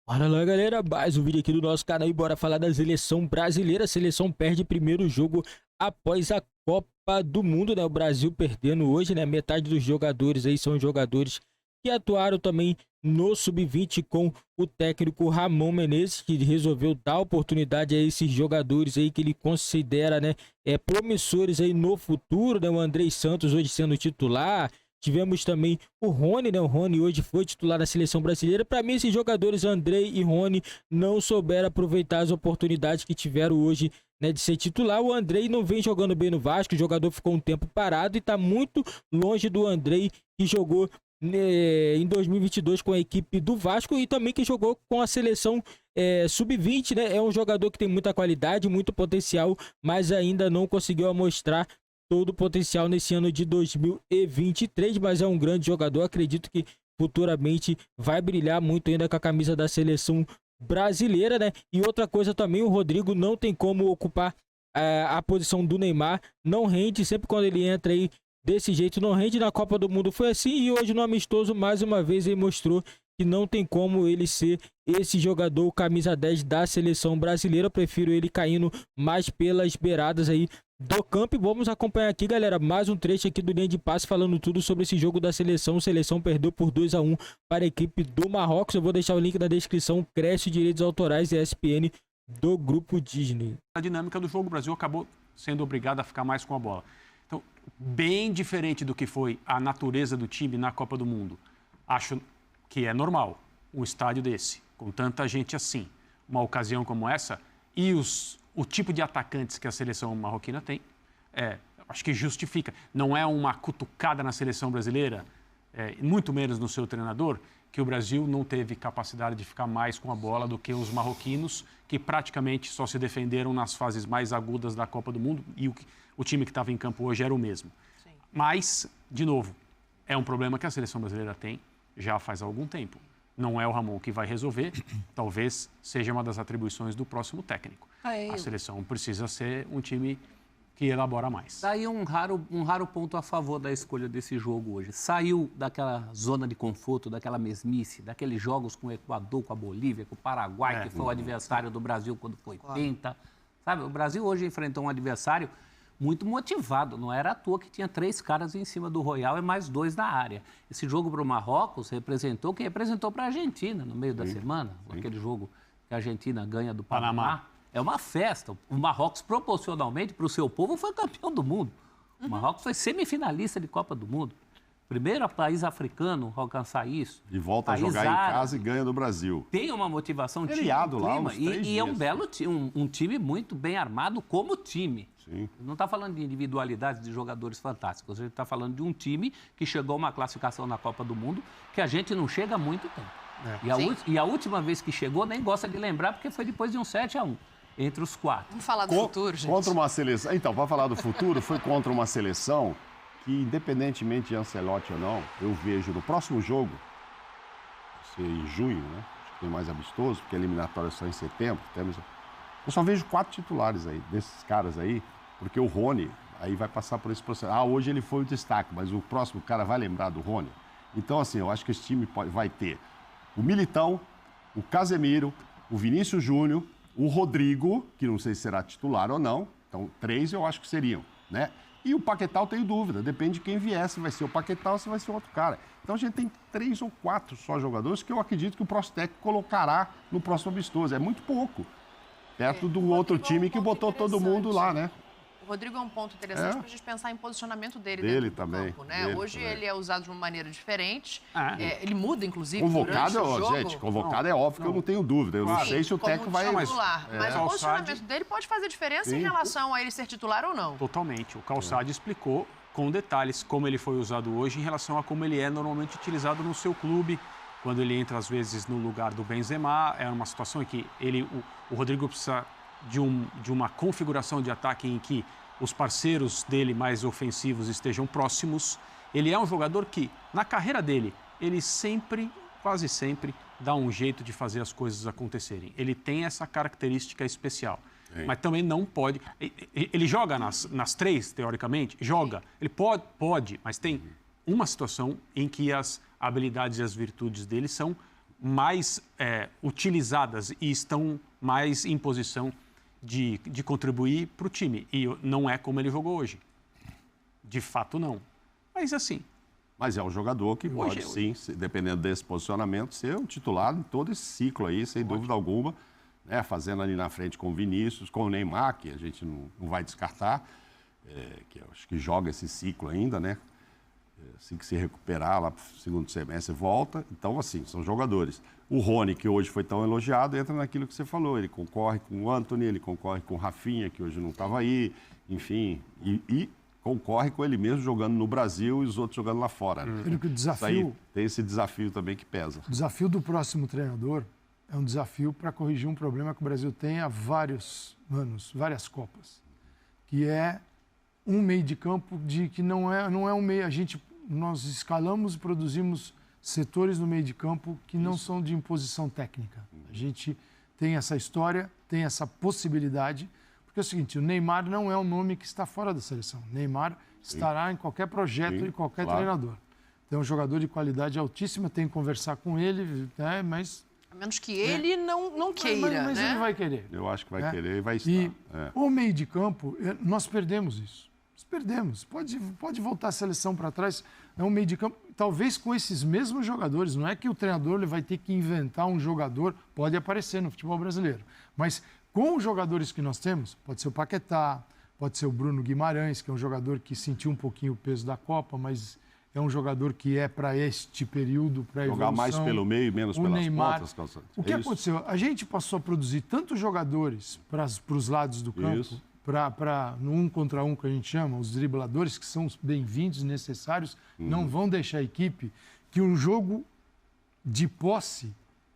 Olha lá, galera, mais um vídeo aqui do nosso canal e bora falar da seleção brasileira. A seleção perde primeiro jogo após a Copa do Mundo, né? O Brasil perdendo hoje, né? Metade dos jogadores aí são jogadores que atuaram também no Sub-20 com o técnico Ramon Menezes, que resolveu dar oportunidade a esses jogadores aí que ele considera, né, promissores aí no futuro, né? O Andrei Santos hoje sendo titular. Tivemos também o Rony, né? O Rony hoje foi titular da seleção brasileira. Para mim, esses jogadores, Andrei e Rony, não souberam aproveitar as oportunidades que tiveram hoje, né, de ser titular. O Andrei não vem jogando bem no Vasco, o jogador ficou um tempo parado e está muito longe do Andrei que jogou, né, em 2022 com a equipe do Vasco e também que jogou com a seleção Sub-20, né? É um jogador que tem muita qualidade, muito potencial, mas ainda não conseguiu mostrar todo o potencial nesse ano de 2023, mas é um grande jogador. Acredito que futuramente vai brilhar muito ainda com a camisa da seleção brasileira, né? E outra coisa também, o Rodrigo não tem como ocupar a posição do Neymar, não rende, sempre quando ele entra aí desse jeito, não rende. Na Copa do Mundo foi assim e hoje no amistoso, mais uma vez, ele mostrou que não tem como ele ser esse jogador camisa 10 da seleção brasileira. Eu prefiro ele caindo mais pelas beiradas aí do campo. E vamos acompanhar aqui, galera, mais um trecho aqui do Linha de Passe falando tudo sobre esse jogo da seleção. A seleção perdeu por 2-1 para a equipe do Marrocos. Eu vou deixar o link na descrição. Cresce direitos autorais e ESPN do Grupo Disney. A dinâmica do jogo, o Brasil acabou sendo obrigado a ficar mais com a bola. Então, bem diferente do que foi a natureza do time na Copa do Mundo. Acho que é normal um estádio desse, com tanta gente assim, uma ocasião como essa, e o tipo de atacantes que a seleção marroquina tem, acho que justifica. Não é uma cutucada na seleção brasileira, muito menos no seu treinador, que o Brasil não teve capacidade de ficar mais com a bola do que os marroquinos, que praticamente só se defenderam nas fases mais agudas da Copa do Mundo, e o time que estava em campo hoje era o mesmo. Sim. Mas, de novo, é um problema que a seleção brasileira tem já faz algum tempo. Não é o Ramon que vai resolver, talvez seja uma das atribuições do próximo técnico. A seleção precisa ser um time que elabora mais. Daí um raro ponto a favor da escolha desse jogo hoje. Saiu daquela zona de conforto, daquela mesmice, daqueles jogos com o Equador, com a Bolívia, com o Paraguai, que foi o adversário do Brasil quando foi 80. Sabe, o Brasil hoje enfrentou um adversário muito motivado. Não era à toa que tinha 3 caras em cima do Royal e mais 2 na área. Esse jogo para o Marrocos representou quem representou para a Argentina no meio da semana. Aquele jogo que a Argentina ganha do Panamá. É uma festa. O Marrocos, proporcionalmente, para o seu povo, foi campeão do mundo. O Marrocos foi semifinalista de Copa do Mundo. Primeiro país africano a alcançar isso. E volta a jogar em casa e ganha do Brasil. Tem uma motivação, time, lá, uns 3 e dias. é um belo um time muito bem armado como time. Sim. Não está falando de individualidades de jogadores fantásticos. A gente está falando de um time que chegou a uma classificação na Copa do Mundo que a gente não chega há muito tempo. E a última vez que chegou, nem gosta de lembrar, porque foi depois de um 7-1 entre os 4. Vamos falar do futuro, gente. Contra uma seleção. Então, para falar do futuro, foi contra uma seleção que, independentemente de Ancelotti ou não, eu vejo no próximo jogo, vai ser em junho, né? Acho que tem mais amistoso, porque a eliminatória é só em setembro. Eu só vejo 4 titulares aí, desses caras aí, porque o Rony aí vai passar por esse processo. Hoje ele foi o destaque, mas o próximo cara vai lembrar do Rony. Então, assim, eu acho que esse time vai ter o Militão, o Casemiro, o Vinícius Júnior, o Rodrigo, que não sei se será titular ou não. Então, 3 eu acho que seriam, né? E o Paquetá eu tenho dúvida, depende de quem vier, se vai ser o Paquetá ou se vai ser outro cara. Então a gente tem 3 ou 4 só jogadores que eu acredito que o próximo técnico colocará no próximo amistoso. É muito pouco, perto do outro time que botou todo mundo lá, né? O Rodrigo é um ponto interessante para a gente pensar em posicionamento dele dentro do também, campo, né? Hoje também. ele é usado de uma maneira diferente, ele muda, inclusive, convocado, durante o jogo. Gente, convocado é óbvio que eu não tenho dúvida. Eu não sei se o técnico vai... Mas o posicionamento dele pode fazer diferença em relação a ele ser titular ou não. Totalmente. O Calçade explicou com detalhes como ele foi usado hoje em relação a como ele é normalmente utilizado no seu clube, quando ele entra, às vezes, no lugar do Benzema. É uma situação em que o Rodrigo precisa de uma configuração de ataque em que os parceiros dele mais ofensivos estejam próximos. Ele é um jogador que, na carreira dele, ele sempre, quase sempre, dá um jeito de fazer as coisas acontecerem. Ele tem essa característica especial. Mas também não pode... Ele joga nas 3, teoricamente? Joga. Ele pode, mas tem uma situação em que as habilidades e as virtudes dele são mais utilizadas e estão mais em posição de contribuir para o time. E não é como ele jogou hoje. De fato, não. Mas assim... Mas é um jogador que pode, sim, dependendo desse posicionamento, ser o titular em todo esse ciclo aí, sem dúvida alguma, né? Fazendo ali na frente com o Vinícius, com o Neymar, que a gente não vai descartar, que eu acho que joga esse ciclo ainda, né? Assim que se recuperar lá para o segundo semestre, volta. Então, assim, são jogadores. O Rony, que hoje foi tão elogiado, entra naquilo que você falou. Ele concorre com o Antony, ele concorre com o Rafinha, que hoje não estava aí, enfim, e concorre com ele mesmo jogando no Brasil e os outros jogando lá fora. Né? Que o desafio, tem esse desafio também que pesa. O desafio do próximo treinador é um desafio para corrigir um problema que o Brasil tem há vários anos, várias Copas, que é um meio de campo que não é um meio... Nós escalamos e produzimos setores no meio de campo que não são de imposição técnica. A gente tem essa história, tem essa possibilidade... Porque é o seguinte, o Neymar não é um nome que está fora da seleção. O Neymar estará em qualquer projeto de qualquer treinador. Então, é um jogador de qualidade altíssima, tem que conversar com ele, né? Mas... A menos que ele não queira, mas né? ele vai querer. Eu acho que vai querer e vai estar. E o meio de campo, nós perdemos isso. Nós perdemos. Pode voltar a seleção para trás. É um meio de campo, talvez com esses mesmos jogadores. Não é que o treinador ele vai ter que inventar um jogador, pode aparecer no futebol brasileiro. Mas... com os jogadores que nós temos, pode ser o Paquetá, pode ser o Bruno Guimarães, que é um jogador que sentiu um pouquinho o peso da Copa, mas é um jogador que é para este período, para a evolução. Jogar mais pelo meio e menos pelas Neymar. pontas. O que aconteceu? A gente passou a produzir tantos jogadores para os lados do campo, no 1 contra 1 que a gente chama, os dribladores, que são bem-vindos e necessários, não vão deixar a equipe, que um jogo de posse,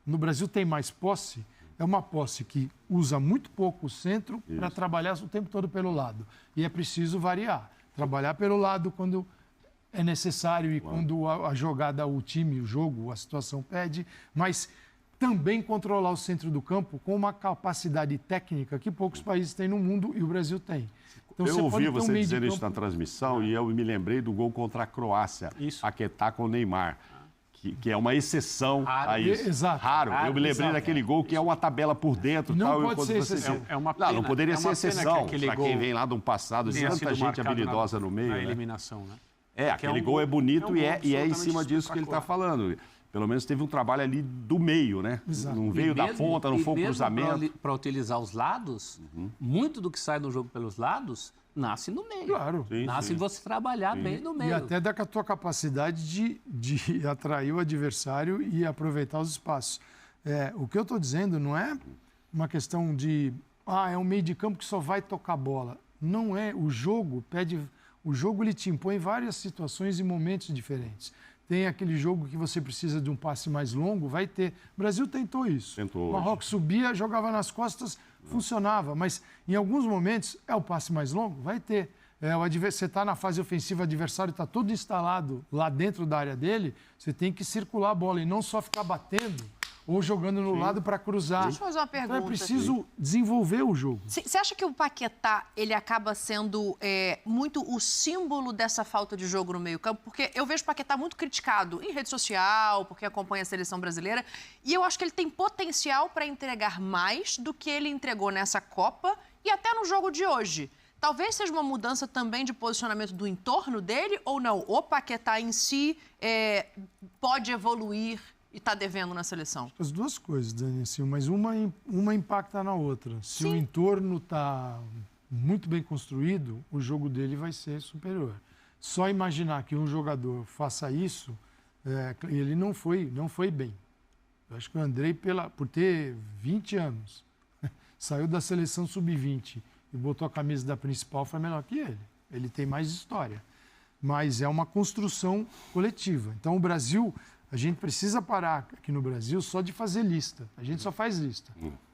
no Brasil tem mais posse, é uma posse que usa muito pouco o centro para trabalhar o tempo todo pelo lado. E é preciso variar. Trabalhar pelo lado quando é necessário e quando a jogada, o time, o jogo, a situação pede. Mas também controlar o centro do campo com uma capacidade técnica que poucos países têm no mundo e o Brasil tem. Então, eu ouvi você dizer isso na transmissão e eu me lembrei do gol contra a Croácia. Paquetá com o Neymar. Que é uma exceção a isso. Exato. Raro. Eu me lembrei daquele gol que é uma tabela por dentro. Não pode ser exceção. Não poderia ser exceção. Para quem vem lá de um passado, tanta gente habilidosa no meio. Na eliminação, né? Aquele gol é bonito e é em cima disso que ele está falando. Pelo menos teve um trabalho ali do meio, né? Exato. Não veio da ponta, não foi um cruzamento. Para utilizar os lados, muito do que sai do jogo pelos lados nasce no meio. Claro. Nasce em você trabalhar bem no meio. E até da tua capacidade de atrair o adversário e aproveitar os espaços. O que eu estou dizendo não é uma questão de... é um meio de campo que só vai tocar bola. Não é. O jogo ele te impõe várias situações e momentos diferentes. Tem aquele jogo que você precisa de um passe mais longo, vai ter. O Brasil tentou isso. O Marrocos subia, jogava nas costas, funcionava. Mas em alguns momentos, o passe mais longo? Vai ter. Você está na fase ofensiva, o adversário está todo instalado lá dentro da área dele, você tem que circular a bola e não só ficar batendo ou jogando no lado para cruzar. Deixa eu fazer uma pergunta. Então é preciso desenvolver o jogo. Você acha que o Paquetá ele acaba sendo muito o símbolo dessa falta de jogo no meio-campo? Porque eu vejo o Paquetá muito criticado em rede social, porque acompanha a seleção brasileira, e eu acho que ele tem potencial para entregar mais do que ele entregou nessa Copa e até no jogo de hoje. Talvez seja uma mudança também de posicionamento do entorno dele ou não? O Paquetá em si pode evoluir e está devendo na seleção? As duas coisas, Dani, assim, mas uma impacta na outra. Se o entorno está muito bem construído, o jogo dele vai ser superior. Só imaginar que um jogador faça isso, ele não foi bem. Eu acho que o Andrei, por ter 20 anos, saiu da seleção sub-20 e botou a camisa da principal, foi melhor que ele. Ele tem mais história. Mas é uma construção coletiva. Então, o Brasil... A gente precisa parar aqui no Brasil só de fazer lista. A gente só faz lista.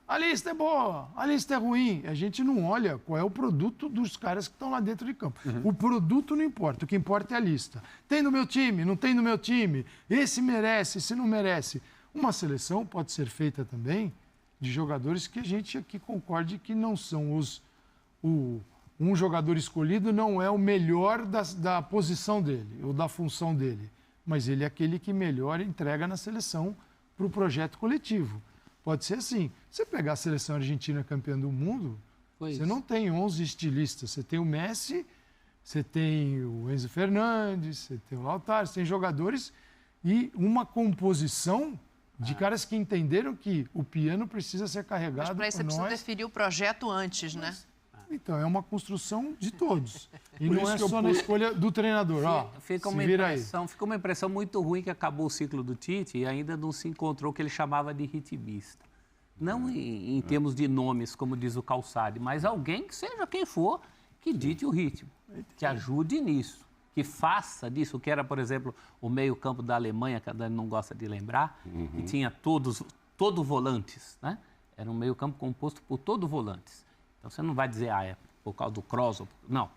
A lista é boa, a lista é ruim. A gente não olha qual é o produto dos caras que estão lá dentro de campo. O produto não importa, o que importa é a lista. Tem no meu time, não tem no meu time. Esse merece, esse não merece. Uma seleção pode ser feita também de jogadores que a gente aqui concorde que não são um jogador escolhido não é o melhor da posição dele ou da função dele. Mas ele é aquele que melhor entrega na seleção para o projeto coletivo. Pode ser assim. Você pegar a seleção argentina campeã do mundo, você não tem 11 estilistas. Você tem o Messi, você tem o Enzo Fernandes, você tem o Lautaro, você tem jogadores e uma composição de caras que entenderam que o piano precisa ser carregado. Mas para isso você precisa definir o projeto antes, né? Então, é uma construção de todos. E não é só na escolha do treinador. Fica uma impressão muito ruim que acabou o ciclo do Tite e ainda não se encontrou o que ele chamava de ritmista. Não em termos de nomes, como diz o Calçade, mas alguém que seja quem for, que dite o ritmo, que ajude nisso, que faça disso, que era, por exemplo, o meio-campo da Alemanha, que a Dani não gosta de lembrar, que tinha todo volantes, né? Era um meio-campo composto por todo volantes. Então, você não vai dizer, é por causa do Kroos. Não,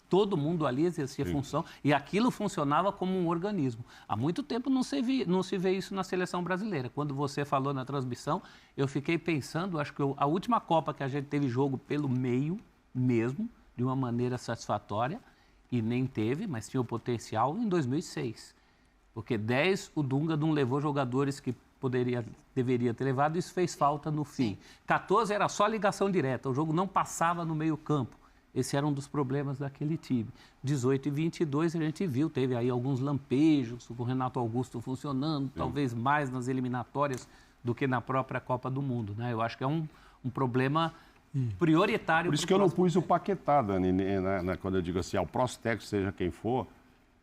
todo mundo ali exercia função e aquilo funcionava como um organismo. Há muito tempo não se vê isso na seleção brasileira. Quando você falou na transmissão, eu fiquei pensando, acho que a última Copa que a gente teve jogo pelo meio mesmo, de uma maneira satisfatória, e nem teve, mas tinha o potencial, em 2006. Porque 10, o Dunga não levou jogadores que deveria ter levado, isso fez falta no fim. 14 era só ligação direta, o jogo não passava no meio campo. Esse era um dos problemas daquele time. 18 e 22 a gente viu, teve aí alguns lampejos, o Renato Augusto funcionando, talvez mais nas eliminatórias do que na própria Copa do Mundo, né? Eu acho que é um problema prioritário. Por isso que eu não pus o Paquetá, Dani, né? Quando eu digo assim, o prospecto, seja quem for.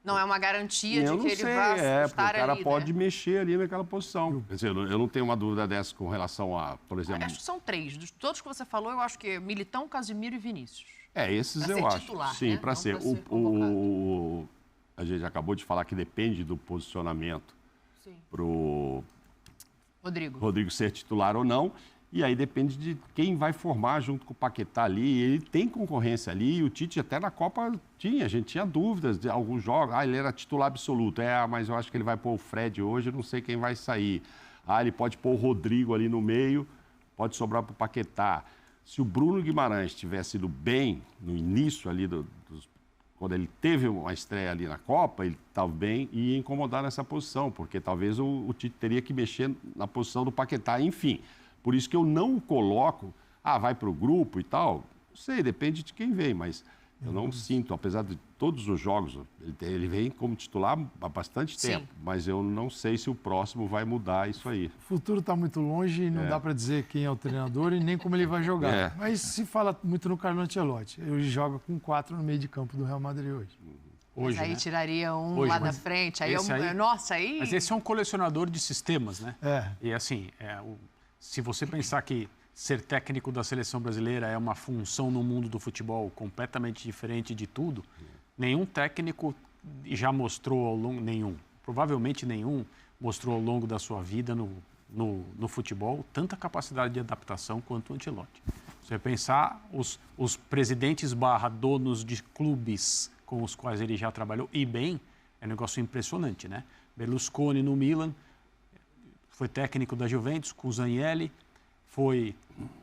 Não é uma garantia de que ele vai estar ali, o cara pode mexer ali naquela posição. Quer dizer, eu não tenho uma dúvida dessa com relação a, por exemplo... Acho que são 3. De todos que você falou, eu acho que é Militão, Casemiro e Vinícius. Esses pra eu acho. Titular, sim, né? para ser. A gente acabou de falar que depende do posicionamento para o Rodrigo ser titular ou não. E aí depende de quem vai formar junto com o Paquetá ali. Ele tem concorrência ali. E o Tite até na Copa a gente tinha dúvidas de alguns jogos. Ele era titular absoluto. Mas eu acho que ele vai pôr o Fred hoje, eu não sei quem vai sair. Ele pode pôr o Rodrigo ali no meio, pode sobrar para o Paquetá. Se o Bruno Guimarães tivesse ido bem no início ali, quando ele teve uma estreia ali na Copa, ele estava bem e ia incomodar nessa posição, porque talvez o Tite teria que mexer na posição do Paquetá. Enfim, por isso que eu não o coloco, vai para o grupo e tal. Não sei, depende de quem vem, mas eu não sinto, apesar de todos os jogos, ele vem como titular há bastante tempo, mas eu não sei se o próximo vai mudar isso aí. O futuro está muito longe e não dá para dizer quem é o treinador e nem como ele vai jogar. Mas se fala muito no Carlo Ancelotti. Ele joga com 4 no meio de campo do Real Madrid hoje. Mas aí tiraria um lá da frente. Nossa, aí... Mas esse é um colecionador de sistemas, né? E assim, se você pensar que ser técnico da seleção brasileira é uma função no mundo do futebol completamente diferente de tudo, nenhum técnico já mostrou ao longo... provavelmente nenhum mostrou ao longo da sua vida no futebol tanta capacidade de adaptação quanto o Ancelotti. Se você pensar, os presidentes / donos de clubes com os quais ele já trabalhou, e bem, é um negócio impressionante, né? Berlusconi no Milan, foi técnico da Juventus com o Zanielli,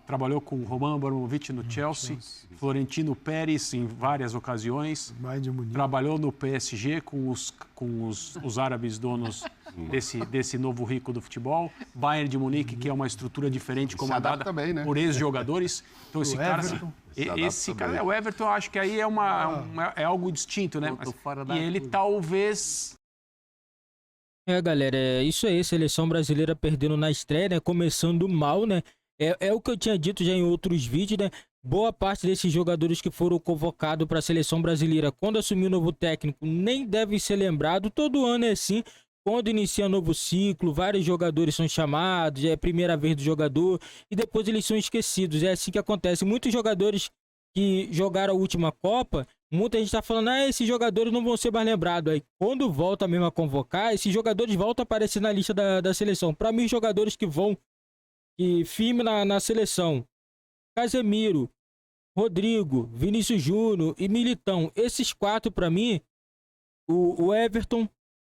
trabalhou com Roman Abramovich no Chelsea, Florentino Pérez em várias ocasiões, trabalhou no PSG com os árabes donos desse novo rico do futebol, Bayern de Munique, que é uma estrutura diferente comandada por ex-jogadores. Então esse cara, o Everton, eu acho que aí é algo distinto, né? E ele talvez... Galera, é isso aí, seleção brasileira perdendo na estreia, né? Começando mal, né? É o que eu tinha dito já em outros vídeos, né? Boa parte desses jogadores que foram convocados para a seleção brasileira, quando assumiu o novo técnico, nem devem ser lembrados. Todo ano é assim. Quando inicia novo ciclo, vários jogadores são chamados, é a primeira vez do jogador, e depois eles são esquecidos. É assim que acontece. Muitos jogadores que jogaram a última Copa, muita gente está falando, esses jogadores não vão ser mais lembrados. Aí, quando volta mesmo a convocar, esses jogadores voltam a aparecer na lista da seleção. Para mim, os jogadores que firme na seleção, Casemiro, Rodrigo, Vinícius Júnior e Militão, esses 4 para mim, o Everton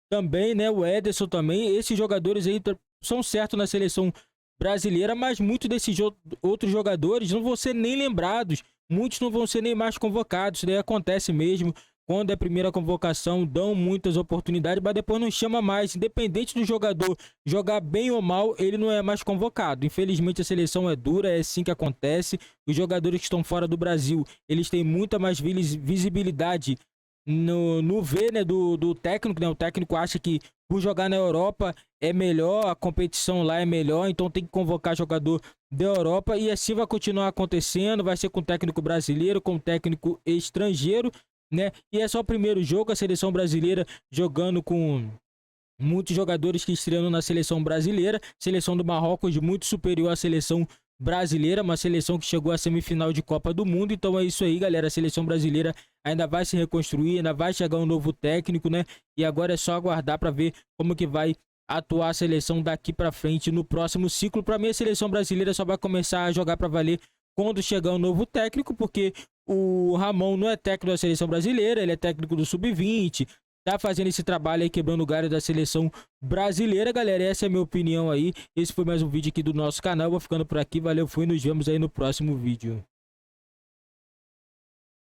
também, né, o Ederson também, esses jogadores aí são certos na seleção brasileira, mas muitos desses outros jogadores não vão ser nem lembrados, muitos não vão ser nem mais convocados. Isso daí acontece mesmo. quando é primeira convocação, dão muitas oportunidades, mas depois não chama mais. Independente do jogador jogar bem ou mal, ele não é mais convocado. Infelizmente, a seleção é dura, é assim que acontece. Os jogadores que estão fora do Brasil, eles têm muita mais visibilidade no ver, né, do técnico, né? O técnico acha que por jogar na Europa é melhor, a competição lá é melhor, então tem que convocar jogador da Europa e assim vai continuar acontecendo, vai ser com técnico brasileiro, com técnico estrangeiro, né? E é só o primeiro jogo, a seleção brasileira jogando com muitos jogadores que estrearam na seleção brasileira, seleção do Marrocos muito superior à seleção brasileira, uma seleção que chegou à semifinal de Copa do Mundo. Então é isso aí, galera, a seleção brasileira ainda vai se reconstruir, ainda vai chegar um novo técnico, né? E agora é só aguardar para ver como que vai atuar a seleção daqui para frente no próximo ciclo. Para mim, a seleção brasileira só vai começar a jogar para valer quando chegar um novo técnico, porque o Ramon não é técnico da seleção brasileira, ele é técnico do Sub-20, tá fazendo esse trabalho aí, quebrando o galho da seleção brasileira, galera. Essa é a minha opinião aí. Esse foi mais um vídeo aqui do nosso canal. Vou ficando por aqui. Valeu, fui. Nos vemos aí no próximo vídeo.